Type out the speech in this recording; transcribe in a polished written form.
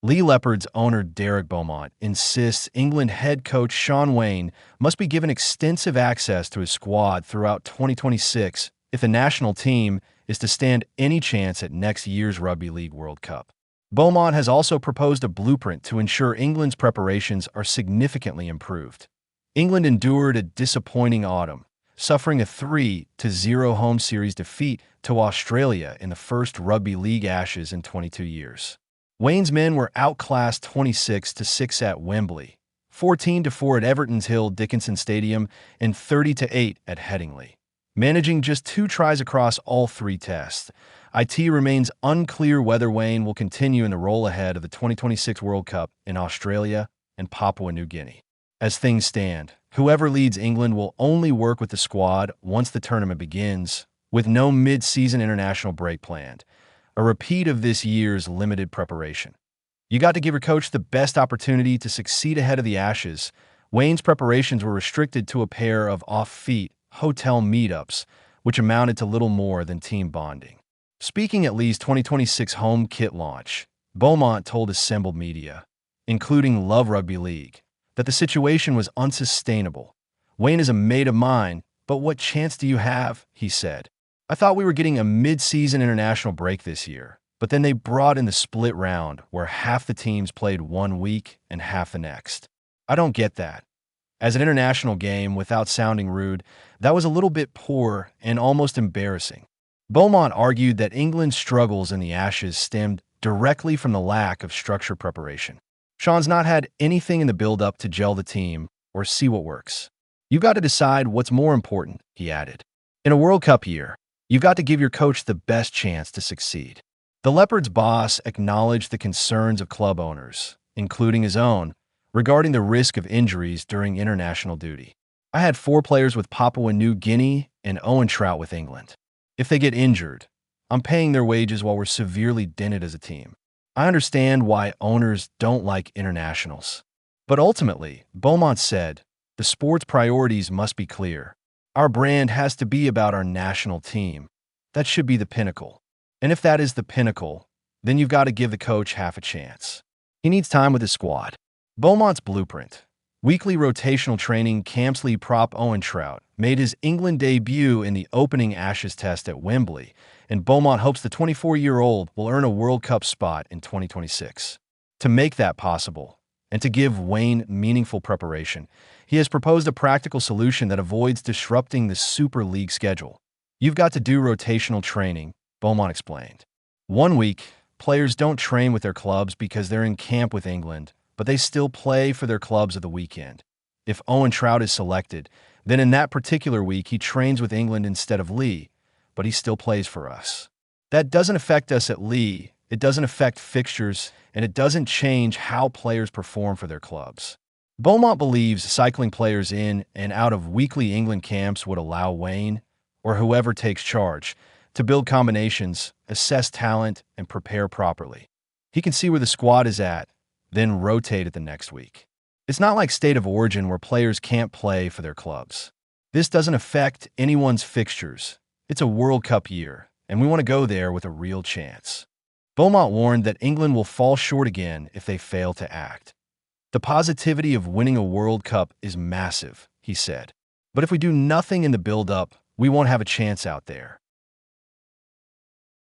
Leigh Leopards owner Derek Beaumont insists England head coach Shaun Wane must be given extensive access to his squad throughout 2026 if the national team is to stand any chance at next year's Rugby League World Cup. Beaumont has also proposed a blueprint to ensure England's preparations are significantly improved. England endured a disappointing autumn, suffering a 3-0 home series defeat to Australia in the first Rugby League Ashes in 22 years. Wane's men were outclassed 26-6 at Wembley, 14-4 at Everton's Dickinson Stadium, and 30-8 at Headingley. Managing just 2 tries across all 3 tests, it remains unclear whether Wane will continue in the role ahead of the 2026 World Cup in Australia and Papua New Guinea. As things stand, whoever leads England will only work with the squad once the tournament begins, with no mid-season international break planned, a repeat of this year's limited preparation. You got to give your coach the best opportunity to succeed ahead of the Ashes. Wane's preparations were restricted to a pair of off-feet hotel meetups, which amounted to little more than team bonding. Speaking at Leigh's 2026 home kit launch, Beaumont told assembled media, including Love Rugby League, that the situation was unsustainable. Wane is a mate of mine, but what chance do you have? He said. I thought we were getting a mid-season international break this year, but then they brought in the split round where half the teams played 1 week and half the next. I don't get that. As an international game, without sounding rude, that was a little bit poor and almost embarrassing. Beaumont argued that England's struggles in the Ashes stemmed directly from the lack of structured preparation. Shaun's not had anything in the build-up to gel the team or see what works. You've got to decide what's more important, he added. In a World Cup year, you've got to give your coach the best chance to succeed. The Leopards boss acknowledged the concerns of club owners, including his own, regarding the risk of injuries during international duty. I had 4 players with Papua New Guinea and Owen Trout with England. If they get injured, I'm paying their wages while we're severely dented as a team. I understand why owners don't like internationals. But ultimately, Beaumont said, the sport's priorities must be clear. Our brand has to be about our national team. That should be the pinnacle. And if that is the pinnacle, then you've got to give the coach half a chance. He needs time with his squad. Beaumont's blueprint. Weekly rotational training camps. Lead prop Owen Trout made his England debut in the opening Ashes test at Wembley, and Beaumont hopes the 24-year-old will earn a World Cup spot in 2026. To make that possible, and to give Wane meaningful preparation, he has proposed a practical solution that avoids disrupting the Super League schedule. You've got to do rotational training, Beaumont explained. 1 week, players don't train with their clubs because they're in camp with England, but they still play for their clubs of the weekend. If Owen Trout is selected, then in that particular week he trains with England instead of Leigh, but he still plays for us. That doesn't affect us at Leigh, it doesn't affect fixtures, and it doesn't change how players perform for their clubs. Beaumont believes cycling players in and out of weekly England camps would allow Wane, or whoever takes charge, to build combinations, assess talent, and prepare properly. He can see where the squad is at, then rotate it the next week. It's not like State of Origin where players can't play for their clubs. This doesn't affect anyone's fixtures. It's a World Cup year, and we want to go there with a real chance. Beaumont warned that England will fall short again if they fail to act. The positivity of winning a World Cup is massive, he said. But if we do nothing in the build-up, we won't have a chance out there.